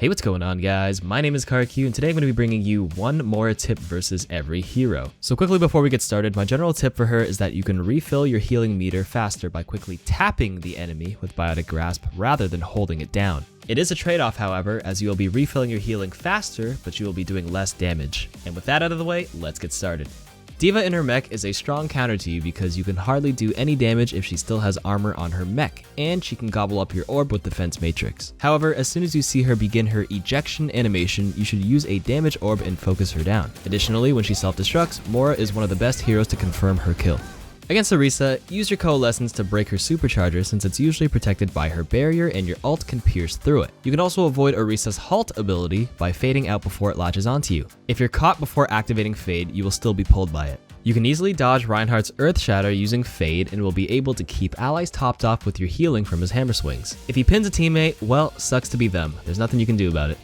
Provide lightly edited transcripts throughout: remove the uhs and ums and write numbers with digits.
Hey, what's going on, guys? My name is KaraQ, and today I'm going to be bringing you one Mora tip versus every hero. So quickly before we get started, my general tip for her is that you can refill your healing meter faster by quickly tapping the enemy with Biotic Grasp rather than holding it down. It is a trade-off, however, as you will be refilling your healing faster, but you will be doing less damage. And with that out of the way, let's get started. D.Va in her mech is a strong counter to you because you can hardly do any damage if she still has armor on her mech, and she can gobble up your orb with Defense Matrix. However, as soon as you see her begin her ejection animation, you should use a damage orb and focus her down. Additionally, when she self-destructs, Mora is one of the best heroes to confirm her kill. Against Orisa, use your Coalescence to break her supercharger since it's usually protected by her barrier and your ult can pierce through it. You can also avoid Orisa's halt ability by fading out before it latches onto you. If you're caught before activating Fade, you will still be pulled by it. You can easily dodge Reinhardt's Earth Shatter using Fade and will be able to keep allies topped off with your healing from his hammer swings. If he pins a teammate, well, sucks to be them. There's nothing you can do about it.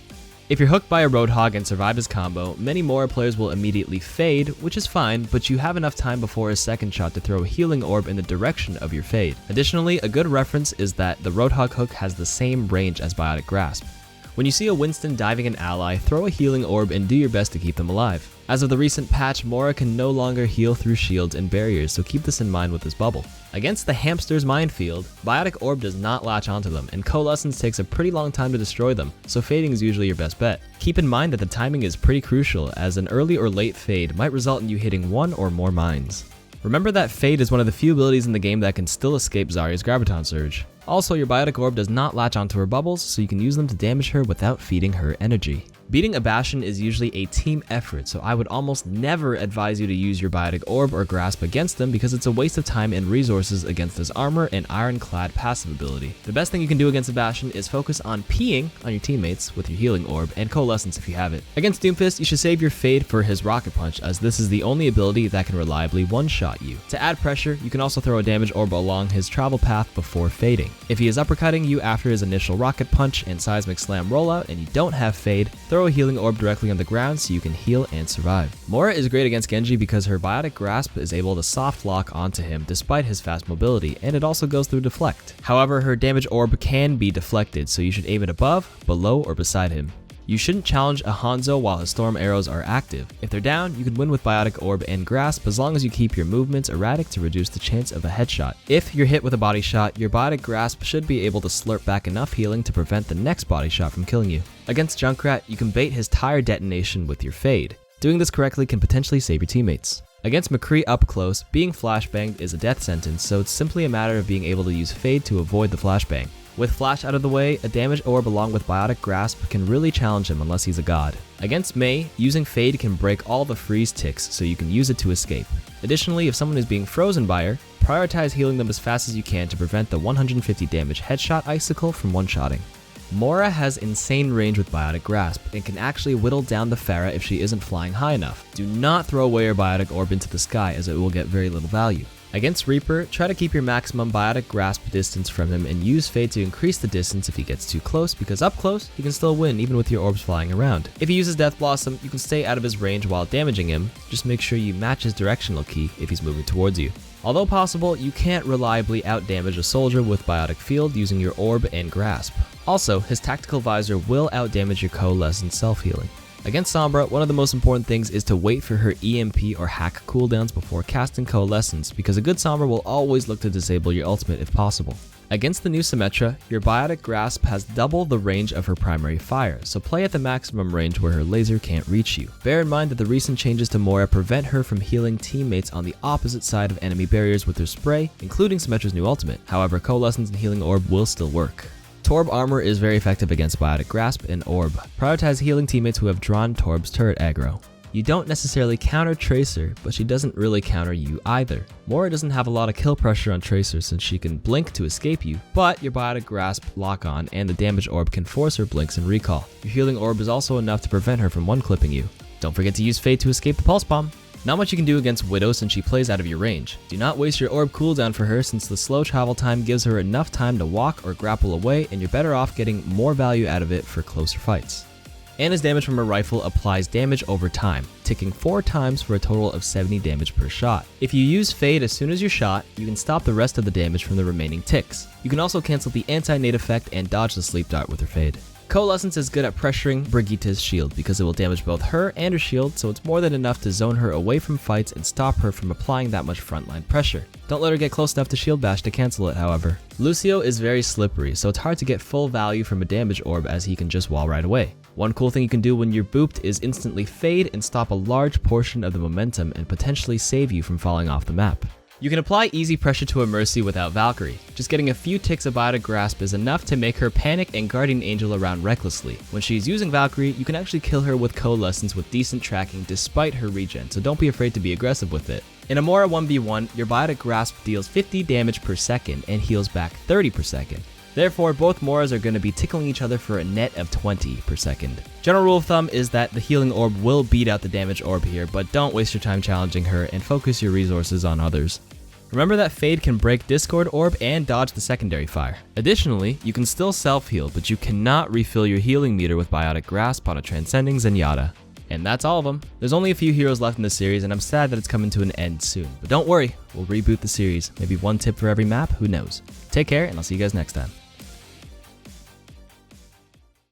If you're hooked by a Roadhog and survive his combo, many Mora players will immediately fade, which is fine, but you have enough time before his second shot to throw a healing orb in the direction of your fade. Additionally, a good reference is that the Roadhog hook has the same range as Biotic Grasp. When you see a Winston diving an ally, throw a healing orb and do your best to keep them alive. As of the recent patch, Mora can no longer heal through shields and barriers, so keep this in mind with this bubble. Against the Hamster's Minefield, Biotic Orb does not latch onto them, and Coalescence takes a pretty long time to destroy them, so fading is usually your best bet. Keep in mind that the timing is pretty crucial, as an early or late fade might result in you hitting one or more mines. Remember that Fade is one of the few abilities in the game that can still escape Zarya's Graviton Surge. Also, your Biotic Orb does not latch onto her bubbles, so you can use them to damage her without feeding her energy. Beating a Bastion is usually a team effort, so I would almost never advise you to use your Biotic Orb or Grasp against them because it's a waste of time and resources against his armor and Ironclad passive ability. The best thing you can do against a Bastion is focus on peeing on your teammates with your Healing Orb and Coalescence if you have it. Against Doomfist, you should save your Fade for his Rocket Punch, as this is the only ability that can reliably one-shot you. To add pressure, you can also throw a damage orb along his travel path before fading. If he is uppercutting you after his initial Rocket Punch and Seismic Slam rollout and you don't have Fade, throw a Healing Orb directly on the ground so you can heal and survive. Mora is great against Genji because her Biotic Grasp is able to soft lock onto him despite his fast mobility, and it also goes through Deflect. However, her damage orb can be deflected, so you should aim it above, below, or beside him. You shouldn't challenge a Hanzo while his Storm Arrows are active. If they're down, you can win with Biotic Orb and Grasp as long as you keep your movements erratic to reduce the chance of a headshot. If you're hit with a body shot, your Biotic Grasp should be able to slurp back enough healing to prevent the next body shot from killing you. Against Junkrat, you can bait his tire detonation with your Fade. Doing this correctly can potentially save your teammates. Against McCree up close, being flashbanged is a death sentence, so it's simply a matter of being able to use Fade to avoid the flashbang. With Flash out of the way, a damage orb along with Biotic Grasp can really challenge him unless he's a god. Against Mei, using Fade can break all the freeze ticks so you can use it to escape. Additionally, if someone is being frozen by her, prioritize healing them as fast as you can to prevent the 150 damage headshot icicle from one-shotting. Mora has insane range with Biotic Grasp and can actually whittle down the Pharah if she isn't flying high enough. Do not throw away your Biotic Orb into the sky as it will get very little value. Against Reaper, try to keep your maximum Biotic Grasp distance from him and use Fade to increase the distance if he gets too close, because up close, he can still win even with your orbs flying around. If he uses Death Blossom, you can stay out of his range while damaging him, just make sure you match his directional key if he's moving towards you. Although possible, you can't reliably outdamage a soldier with Biotic Field using your Orb and Grasp. Also, his Tactical Visor will outdamage your Coalescence self-healing. Against Sombra, one of the most important things is to wait for her EMP or hack cooldowns before casting Coalescence, because a good Sombra will always look to disable your ultimate if possible. Against the new Symmetra, your Biotic Grasp has double the range of her primary fire, so play at the maximum range where her laser can't reach you. Bear in mind that the recent changes to Mora prevent her from healing teammates on the opposite side of enemy barriers with her spray, including Symmetra's new ultimate. However, Coalescence and Healing Orb will still work. Torb armor is very effective against Biotic Grasp and Orb. Prioritize healing teammates who have drawn Torb's turret aggro. You don't necessarily counter Tracer, but she doesn't really counter you either. Mora doesn't have a lot of kill pressure on Tracer since she can blink to escape you, but your Biotic Grasp lock on and the damage orb can force her blinks and recall. Your healing orb is also enough to prevent her from one-clipping you. Don't forget to use Fade to escape the Pulse Bomb. Not much you can do against Widow since she plays out of your range. Do not waste your orb cooldown for her since the slow travel time gives her enough time to walk or grapple away, and you're better off getting more value out of it for closer fights. Ana's damage from her rifle applies damage over time, ticking 4 times for a total of 70 damage per shot. If you use Fade as soon as you're shot, you can stop the rest of the damage from the remaining ticks. You can also cancel the anti-nade effect and dodge the sleep dart with her Fade. Coalescence is good at pressuring Brigitte's shield because it will damage both her and her shield, so it's more than enough to zone her away from fights and stop her from applying that much frontline pressure. Don't let her get close enough to shield bash to cancel it, however. Lucio is very slippery, so it's hard to get full value from a damage orb as he can just wall right away. One cool thing you can do when you're booped is instantly fade and stop a large portion of the momentum and potentially save you from falling off the map. You can apply easy pressure to a Mercy without Valkyrie. Just getting a few ticks of Biotic Grasp is enough to make her panic and Guardian Angel around recklessly. When she's using Valkyrie, you can actually kill her with Coalescence with decent tracking despite her regen, so don't be afraid to be aggressive with it. In a Moira 1v1, your Biotic Grasp deals 50 damage per second and heals back 30 per second. Therefore, both Moiras are going to be tickling each other for a net of 20 per second. General rule of thumb is that the healing orb will beat out the damage orb here, but don't waste your time challenging her and focus your resources on others. Remember that Fade can break Discord Orb and dodge the secondary fire. Additionally, you can still self-heal, but you cannot refill your healing meter with Biotic Grasp on a Transcending Zenyatta. And that's all of them. There's only a few heroes left in the series, and I'm sad that it's coming to an end soon. But don't worry, we'll reboot the series. Maybe one tip for every map, who knows. Take care, and I'll see you guys next time.